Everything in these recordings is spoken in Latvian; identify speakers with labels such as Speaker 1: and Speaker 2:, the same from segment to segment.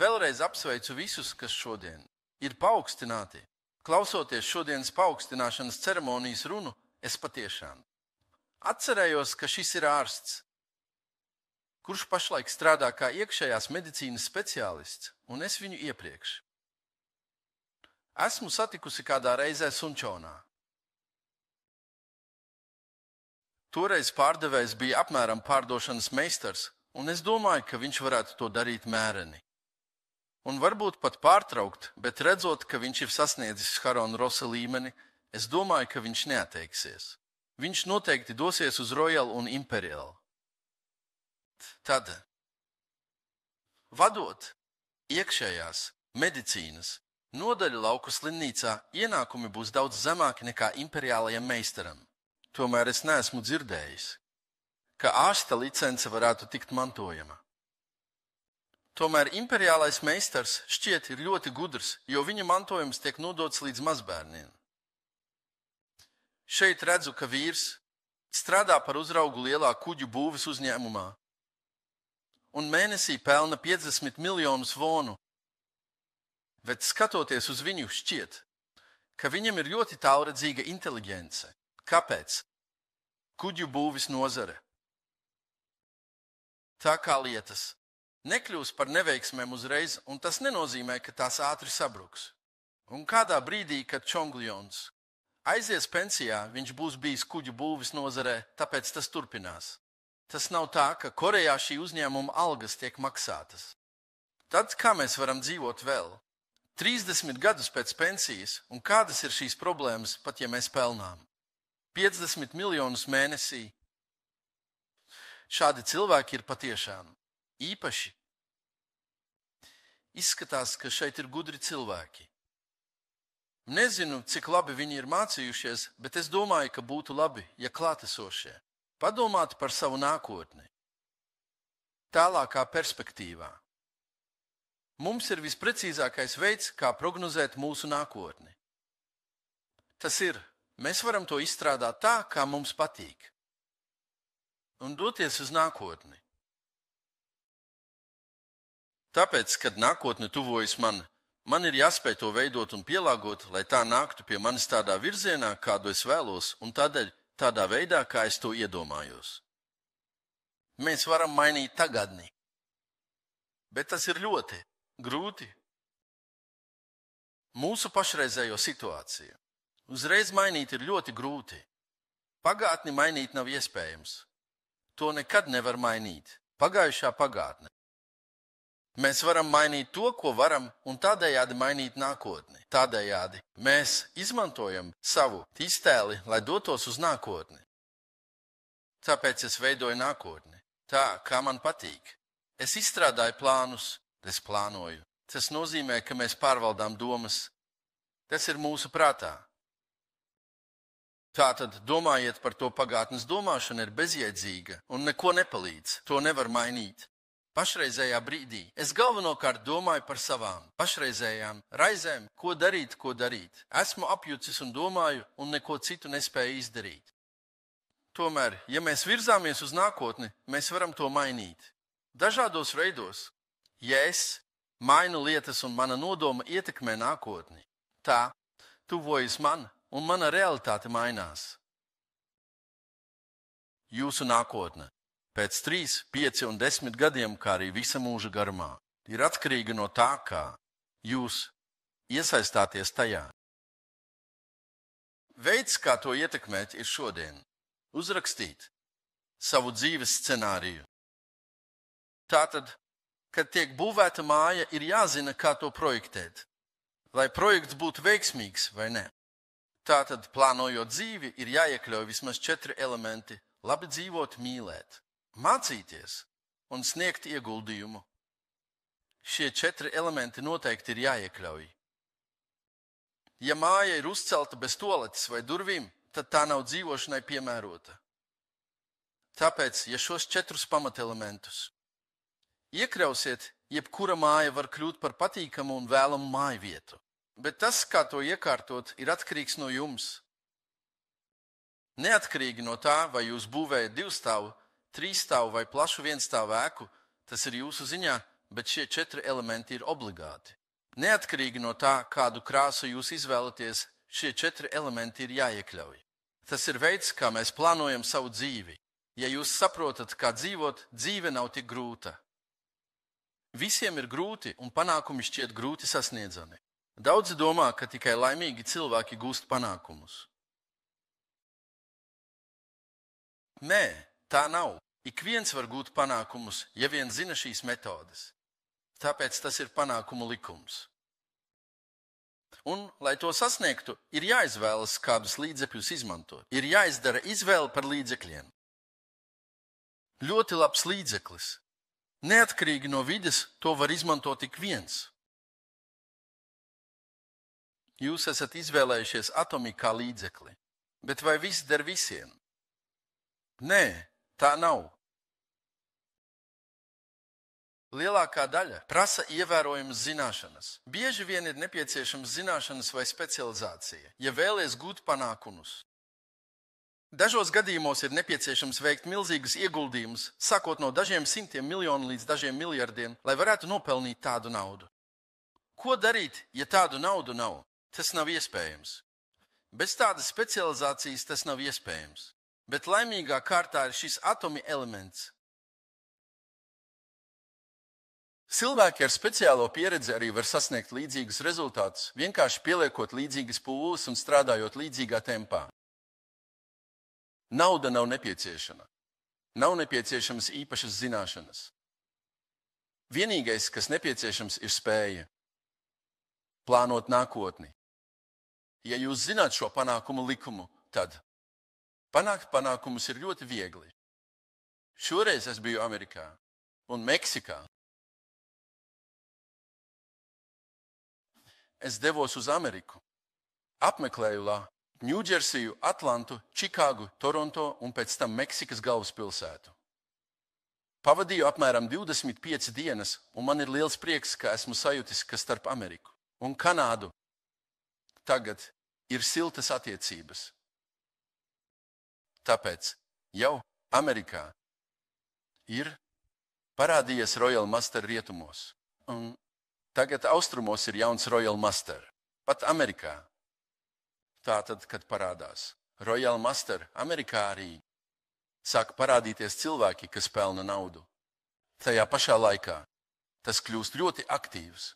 Speaker 1: vēlreiz apsveicu visus, kas šodien ir paaugstināti. Klausoties šodienas paaugstināšanas ceremonijas runu, es patiešām atcerējos, ka šis ir ārsts, kurš pašlaik strādā kā iekšējās medicīnas speciālists, un es viņu iepriekš esmu satikusi kādā reizē Sunčonā. Toreiz pārdevējs bija apmēram pārdošanas meistars, un es domāju, ka viņš varētu to darīt mēreni. Un varbūt pat pārtraukt, bet redzot, ka viņš ir sasniedzis Harona Rosa līmeni, es domāju, ka viņš neatteiksies. Viņš noteikti dosies uz Royal un Imperial. Tad, vadot iekšējās medicīnas nodaļu lauku slimnīcā, ienākumi būs daudz zemāki nekā imperiālajam meistaram. Tomēr es neesmu dzirdējis, ka ārsta licence varētu tikt mantojama. Tomēr imperiālais meistars šķiet ir ļoti gudrs, jo viņa mantojums tiek nodots līdz mazbērniem. Šeit redzu, ka vīrs strādā par uzraugu lielā kuģu būves uzņēmumā un mēnesī pelna 50 miljonus vonu. Bet skatoties uz viņu šķiet, ka viņam ir ļoti tālredzīga inteligence. Kāpēc? Kuģu būvis nozare. Tā kā lietas nekļūs par neveiksmēm uzreiz, un tas nenozīmē, ka tās ātri sabruks. Un kādā brīdī, kad Čongljons aizies pensijā, viņš būs bijis kuģu būvis nozarē, tāpēc tas turpinās. Tas nav tā, ka Korejā šī uzņēmuma algas tiek maksātas. Tad kā mēs varam dzīvot vēl? 30 gadus pēc pensijas, un kādas ir šīs problēmas, pat ja mēs pelnām? 50 miljonus mēnesī. Šādi cilvēki ir patiešām īpaši. Izskatās, ka šeit ir gudri cilvēki. Nezinu, cik labi viņi ir mācījušies, bet es domāju, ka būtu labi, ja klātesošie padomātu par savu nākotni. Tālākā perspektīvā. Mums ir visprecīzākais veids, kā prognozēt mūsu nākotni. Tas ir, mēs varam to izstrādāt tā, kā mums patīk, un doties uz nākotni. Tāpēc, kad nākotne tuvojas man ir jāspēj to veidot un pielāgot, lai tā nāktu pie manis tādā virzienā, kādu es vēlos, un tādēļ tādā veidā, kā es to iedomājos. Mēs varam mainīt tagadni, bet tas ir ļoti grūti. Mūsu pašreizējo situāciju uzreiz mainīt ir ļoti grūti. Pagātni mainīt nav iespējams. To nekad nevar mainīt. Pagājušā pagātne. Mēs varam mainīt to, ko varam, un tādējādi mainīt nākotni. Tādējādi mēs izmantojam savu iztēli, lai dotos uz nākotni. Tāpēc es veidoju nākotni. Tā, kā man patīk. Es izstrādāju plānus, es plānoju. Tas nozīmē, ka mēs pārvaldām domas. Tas ir mūsu prātā. Tātad domājiet par to, pagātnes domāšana ir bezjēdzīga un neko nepalīdz. To nevar mainīt. Pašreizējā brīdī es galvenokārt domāju par savām pašreizējām raizēm, ko darīt. Esmu apjucis un domāju, un neko citu nespēju izdarīt. Tomēr, ja mēs virzāmies uz nākotni, mēs varam to mainīt. Dažādos veidos. Ja es mainu lietas un mana nodoma ietekmē nākotni, tā tuvojas man, un mana realitāte mainās. Jūsu nākotne pēc 3, 5 un 10 gadiem, kā arī visa mūža garumā, ir atkarīga no tā, kā jūs iesaistāties tajā. Veids, kā to ietekmēt, ir šodien uzrakstīt savu dzīves scenāriju. Tātad, kad tiek būvēta māja, ir jāzina, kā to projektēt, lai projekts būtu veiksmīgs vai ne. Tātad, plānojot dzīvi, ir jāiekļauj vismaz 4 elementi – labi dzīvot, mīlēt, mācīties un sniegt ieguldījumu. Šie 4 elementi noteikti ir jāiekļauj. Ja māja ir uzcelta bez toaletes vai durvīm, tad tā nav dzīvošanai piemērota. Tāpēc, ja šos 4 pamatelementus iekļausiet, jebkura māja var kļūt par patīkamu un vēlamu māju vietu. Bet tas, kā to iekārtot, ir atkarīgs no jums. Neatkarīgi no tā, vai jūs būvējat 2 stāvu, 3 stāvu vai plašu 1 stāvu ēku, tas ir jūsu ziņā, bet šie 4 elementi ir obligāti. Neatkarīgi no tā, kādu krāsu jūs izvēlaties, šie 4 elementi ir jāiekļauj. Tas ir veids, kā mēs plānojam savu dzīvi. Ja jūs saprotat, kā dzīvot, dzīve nav tik grūta. Visiem ir grūti, un panākumi šķiet grūti sasniedzami. Daudzi domā, ka tikai laimīgi cilvēki gūst panākumus. Nē, tā nav. Ik viens var gūt panākumus, ja vien zina šīs metodes. Tāpēc tas ir panākumu likums. Un, lai to sasniegtu, ir jāizvēlas, kādus līdzekļus izmantot. Ir jāizdara izvēle par līdzekļiem. Ļoti labs līdzeklis. Neatkarīgi no vides, to var izmantot ik viens. Jūs esat izvēlējušies atomu kā līdzekli. Bet vai viss der visiem? Nē, tā nav. Lielākā daļa prasa ievērojamas zināšanas. Bieži vien ir nepieciešams zināšanas vai specializācija, ja vēlies gūt panākumus. Dažos gadījumos ir nepieciešams veikt milzīgus ieguldījumus, sākot no dažiem simtiem miljonu līdz dažiem miljardiem, lai varētu nopelnīt tādu naudu. Ko darīt, ja tādu naudu nav? Tas nav iespējams. Bez tādas specializācijas tas nav iespējams. Bet laimīgā kārtā ir šis atomi elements. Cilvēki ar speciālo pieredzi arī var sasniegt līdzīgus rezultātus, vienkārši pieliekot līdzīgas pūles un strādājot līdzīgā tempā. Nauda nav nepieciešama. Nav nepieciešamas īpašas zināšanas. Vienīgais, kas nepieciešams, ir spēja plānot nākotni. Ja jūs zināt šo panākumu likumu, tad panākt panākumus ir ļoti viegli. Šoreiz es biju Amerikā un Meksikā. Es devos uz Ameriku. Apmeklēju Ņūdžersiju, Atlantu, Čikāgu, Toronto un pēc tam Meksikas galvaspilsētu. Pavadīju apmēram 25 dienas, un man ir liels prieks, ka esmu sajutis, ka starp Ameriku un Kanādu tagad ir siltas attiecības. Tāpēc jau Amerikā ir parādījies Royal Master rietumos, un tagad austrumos ir jauns Royal Master, pat Amerikā. Tātad, kad parādās Royal Master, Amerikā arī sāk parādīties cilvēki, kas pelna naudu. Tajā pašā laikā tas kļūst ļoti aktīvs.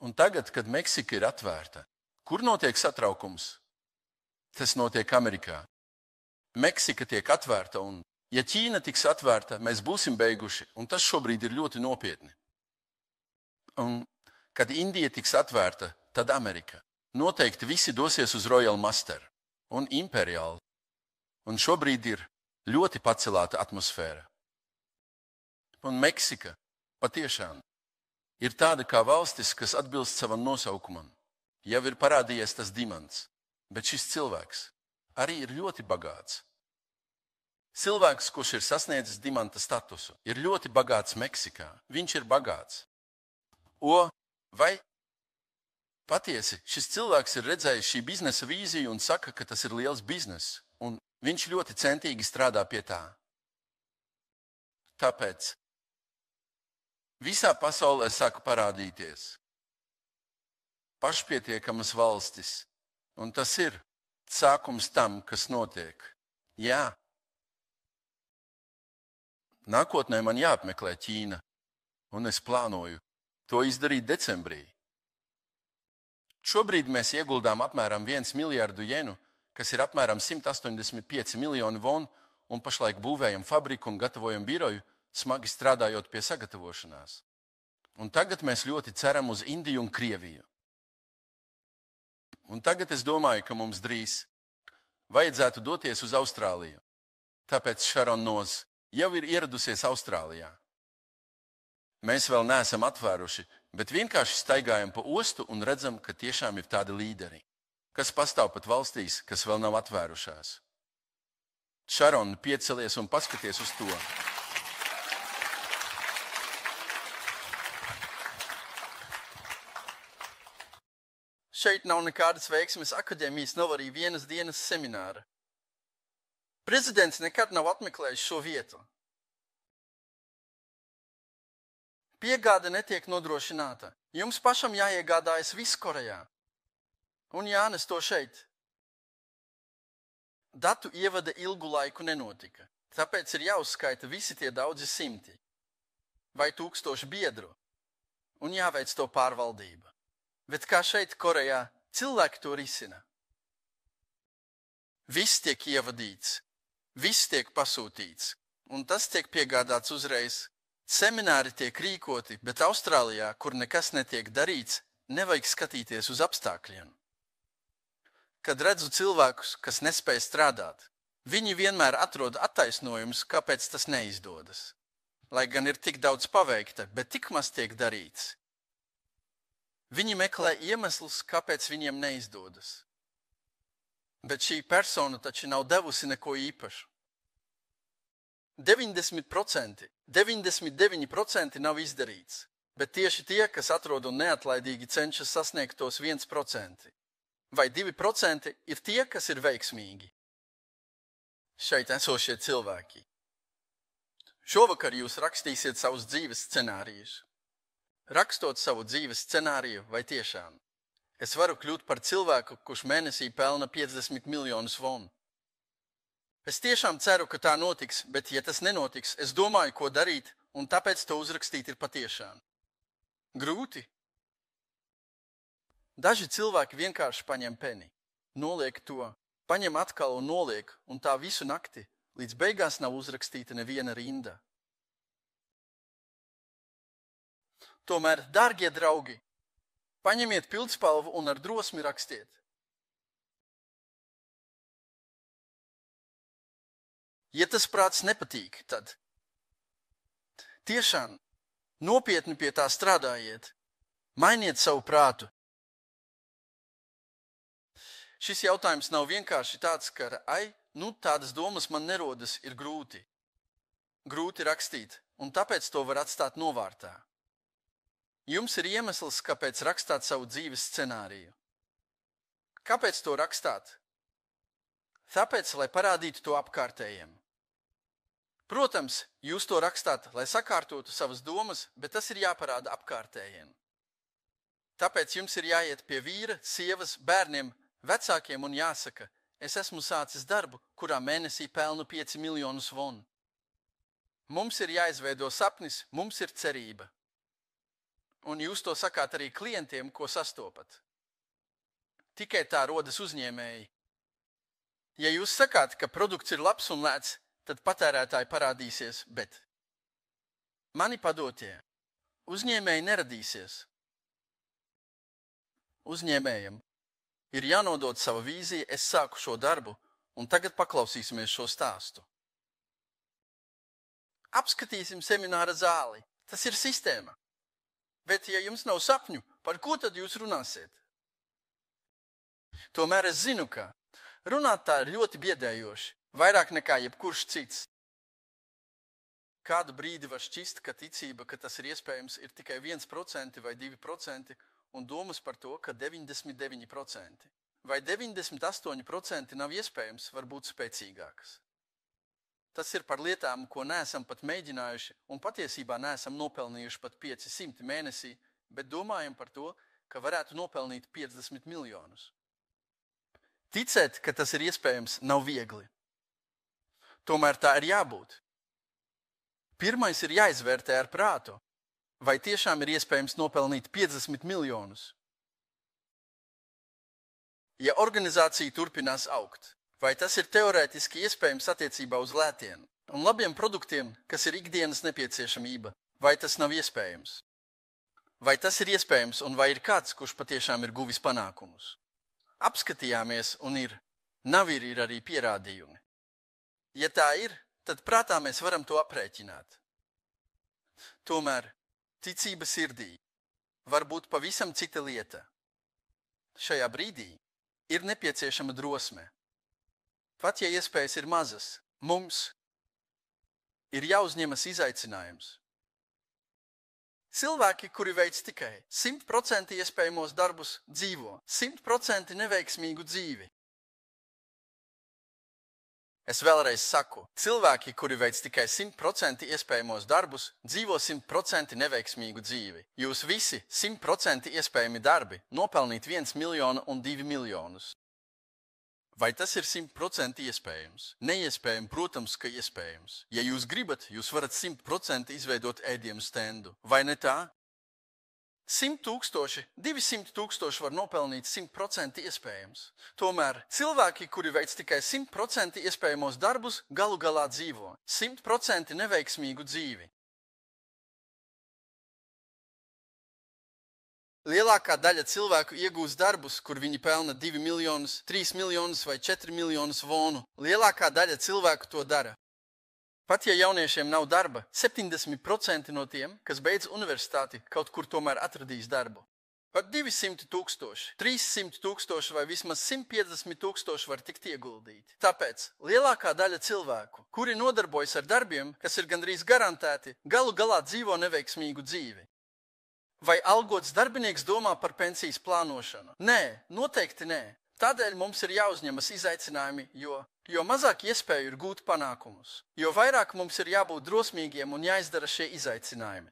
Speaker 1: Un tagad, kad Meksika ir atvērta, kur notiek satraukums? Tas notiek Amerikā. Meksika tiek atvērta, un ja Ķīna tiks atvērta, mēs būsim beiguši, un tas šobrīd ir ļoti nopietni. Un kad Indija tiks atvērta, tad Amerika. Noteikti visi dosies uz Royal Master un Imperial. Un šobrīd ir ļoti pacelāta atmosfēra. Un Meksika patiešām ir tāda kā valstis, kas atbilst savam nosaukumam. Jau ir parādījies tas dimants, bet šis cilvēks arī ir ļoti bagāts. Cilvēks, kurš ir sasniedzis dimanta statusu, ir ļoti bagāts Meksikā. Viņš ir bagāts. Vai patiesi šis cilvēks ir redzējis šī biznesa vīziju un saka, ka tas ir liels bizness, un viņš ļoti centīgi strādā pie tā. Tāpēc visā pasaulē saka parādīties pašpietiekamas valstis, un tas ir sākums tam, kas notiek. Jā. Nākotnē man jāapmeklē Ķīna, un es plānoju to izdarīt decembrī. Šobrīd mēs ieguldām apmēram 1 miljardu jenu, kas ir apmēram 185 miljoni won, un pašlaik būvējam fabriku un gatavojam biroju, smagi strādājot pie sagatavošanās. Un tagad mēs ļoti ceram uz Indiju un Krieviju. Un tagad es domāju, ka mums drīz vajadzētu doties uz Austrāliju. Tāpēc Sharon Noz jau ir ieradusies Austrālijā. Mēs vēl neesam atvēruši, bet vienkārši staigājam pa ostu un redzam, ka tiešām ir tādi līderi, kas pastāv pat valstīs, kas vēl nav atvērušās. Sharon, piecelies un paskaties uz to. Šeit nav nekādas veiksmes akadēmijas, nav arī vienas dienas semināra. Prezidents nekad nav apmeklējis šo vietu. Piegāde netiek nodrošināta. Jums pašam jāiegādājas viss Korejā. Un jānes to šeit. Datu ievada ilgu laiku nenotika, tāpēc ir jāuzskaita visi tie daudzi simti vai tūkstoši biedru un jāveic to pārvaldība. Bet kā šeit Korejā, cilvēki to risina. Viss tiek ievadīts, viss tiek pasūtīts, un tas tiek piegādāts uzreiz. Semināri tiek rīkoti, bet Austrālijā, kur nekas netiek darīts, nevajag skatīties uz apstākļiem. Kad redzu cilvēkus, kas nespēj strādāt, viņi vienmēr atrod attaisnojumus, kāpēc tas neizdodas. Lai gan ir tik daudz paveikta, bet tik maz tiek darīts. Viņi meklē iemeslus, kāpēc viņiem neizdodas. Bet šī persona taču nav devusi neko īpašu. 90%, 99% nav izdarīts, bet tieši tie, kas atrod un neatlaidīgi cenšas sasniegt tos 1%. Vai 2% ir tie, kas ir veiksmīgi. Šeit esošie cilvēki. Šovakar jūs rakstīsiet savus dzīves scenārijus. Rakstot savu dzīves scenāriju, vai tiešām es varu kļūt par cilvēku, kurš mēnesī pelna 50 miljonus won. Es tiešām ceru, ka tā notiks, bet ja tas nenotiks, es domāju, ko darīt, un tāpēc to uzrakstīt ir patiešām. Grūti. Daži cilvēki vienkārši paņem peni, noliek to, paņem atkal un noliek, un tā visu nakti, līdz beigās nav uzrakstīta neviena rinda. Tomēr, dārgie draugi, paņemiet pildspalvu un ar drosmi rakstiet. Ja tas prāts nepatīk, tad tiešām nopietni pie tā strādājiet, mainiet savu prātu. Šis jautājums nav vienkārši tāds, ka, tādas domas man nerodas, ir grūti. Grūti rakstīt, un tāpēc to var atstāt novārtā. Jums ir iemesls, kāpēc rakstāt savu dzīves scenāriju. Kāpēc to rakstāt? Tāpēc, lai parādītu to apkārtējiem. Protams, jūs to rakstāt, lai sakārtotu savas domas, bet tas ir jāparāda apkārtējiem. Tāpēc jums ir jāiet pie vīra, sievas, bērniem, vecākiem un jāsaka, es esmu sācis darbu, kurā mēnesī pelnu 5 miljonus won. Mums ir jāizveido sapnis, mums ir cerība. Un jūs to sakāt arī klientiem, ko sastopat. Tikai tā rodas uzņēmēji. Ja jūs sakāt, ka produkts ir labs un lēts, tad patērētāji parādīsies, bet mani padotie, uzņēmēji neradīsies. Uzņēmējam ir jānodod sava vīzija, es sāku šo darbu, un tagad paklausīsimies šo stāstu. Apskatīsim semināra zāli, tas ir sistēma. Bet, ja jums nav sapņu, par ko tad jūs runāsiet? Tomēr es zinu, ka runāt tā ir ļoti biedējoši, vairāk nekā jebkurš cits. Kādu brīdi var šķist, ka ticība, ka tas ir iespējams, ir tikai 1% vai 2%, un domas par to, ka 99% vai 98% nav iespējams, var būt spēcīgākas. Tas ir par lietām, ko neesam pat mēģinājuši, un patiesībā neesam nopelnījuši pat 500 mēnesī, bet domājam par to, ka varētu nopelnīt 50 miljonus. Ticēt, ka tas ir iespējams, nav viegli. Tomēr tā ir jābūt. Pirmais ir jāizvērtē ar prātu, vai tiešām ir iespējams nopelnīt 50 miljonus. Ja organizācija turpinās augt, vai tas ir teorētiski iespējams attiecībā uz lētiem un labiem produktiem, kas ir ikdienas nepieciešamība, vai tas nav iespējams? Vai tas ir iespējams un vai ir kāds, kurš patiešām ir guvis panākumus? Apskatījāmies un nav arī pierādījumi. Ja tā ir, tad prātā mēs varam to aprēķināt. Tomēr ticība sirdī var būt pavisam cita lieta. Šajā brīdī ir nepieciešama drosme. Pat ja iespējas ir mazas, mums ir jāuzņemas izaicinājums. Cilvēki, kuri veic tikai 100% iespējamos darbus, dzīvo 100% neveiksmīgu dzīvi. Es vēlreiz saku, cilvēki, kuri veic tikai 100% iespējamos darbus, dzīvo 100% neveiksmīgu dzīvi. Jūs visi 100% iespējami darbi nopelnīt 1 miljonu un 2 miljonus. Vai tas ir 100% iespējams? Neiespējami, protams, ka iespējams. Ja jūs gribat, jūs varat 100% izveidot ēdienu stendu. Vai ne tā? 100 000, 200 000 var nopelnīt 100% iespējams. Tomēr cilvēki, kuri veic tikai 100% iespējamos darbus, galu galā dzīvo 100% neveiksmīgu dzīvi. Lielākā daļa cilvēku iegūst darbus, kur viņi pelna 2 miljonus, 3 miljonus vai 4 miljonus vonu. Lielākā daļa cilvēku to dara. Pat ja jauniešiem nav darba, 70% no tiem, kas beidz universitāti, kaut kur tomēr atradīs darbu. Pat 200 000, 300 000 vai vismaz 150 000 var tikt ieguldīti. Tāpēc lielākā daļa cilvēku, kuri nodarbojas ar darbiem, kas ir gandrīz garantēti, galu galā dzīvo neveiksmīgu dzīvi. Vai algots darbinieks domā par pensijas plānošanu? Nē, noteikti nē. Tādēļ mums ir jāuzņemas izaicinājumi, jo mazāk iespēju ir gūt panākumus, jo vairāk mums ir jābūt drosmīgiem un jāizdara šie izaicinājumi.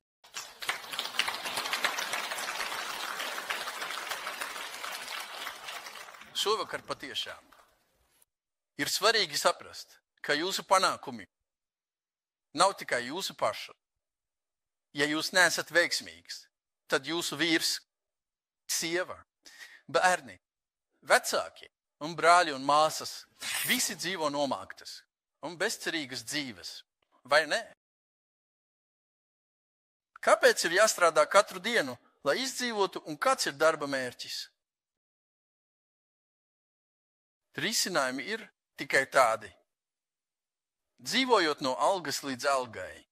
Speaker 1: Šovakar patiešām ir svarīgi saprast, ka jūsu panākumi nav tikai jūsu paša. Ja jūs neesat veiksmīgs, tad jūsu vīrs, sieva, bērni, vecāki un brāļi un māsas visi dzīvo nomāktas un bezcerīgas dzīves, vai ne? Kāpēc ir jāstrādā katru dienu, lai izdzīvotu, un kāds ir darba mērķis? Risinājumi ir tikai tādi. Dzīvojot no algas līdz algai.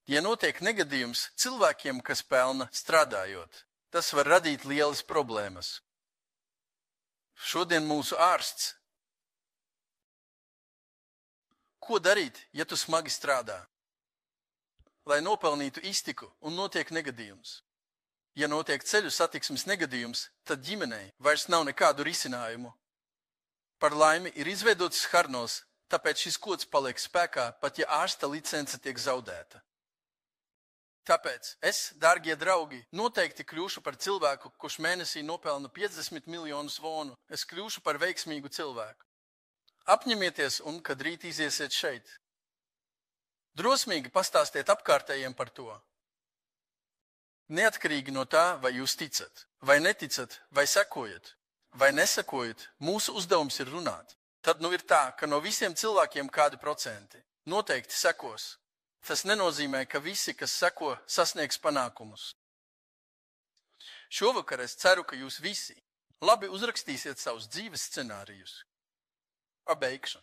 Speaker 1: Ja notiek negadījums cilvēkiem, kas pelna strādājot, tas var radīt lielas problēmas. Šodien mūsu ārsts. Ko darīt, ja tu smagi strādā? Lai nopelnītu iztiku un notiek negadījums. Ja notiek ceļu satiksmes negadījums, tad ģimenei vairs nav nekādu risinājumu. Par laimi ir izveidots harnos, tāpēc šis kods paliek spēkā, pat ja ārsta licence tiek zaudēta. Tāpēc es, dārgie draugi, noteikti kļūšu par cilvēku, kurš mēnesī nopelna 50 miljonus vonu. Es kļūšu par veiksmīgu cilvēku. Apņemieties un, kad rīt iziesiet šeit. Drosmīgi pastāstiet apkārtējiem par to. Neatkarīgi no tā, vai jūs ticat, vai neticat, vai sekojat, vai nesakojat, mūsu uzdevums ir runāt. Tad nu ir tā, ka no visiem cilvēkiem kādi procenti noteikti sekos. Tas nenozīmē, ka visi, kas seko, sasniegs panākumus. Šovakar es ceru, ka jūs visi labi uzrakstīsiet savus dzīves scenārijus. Pabeigšu.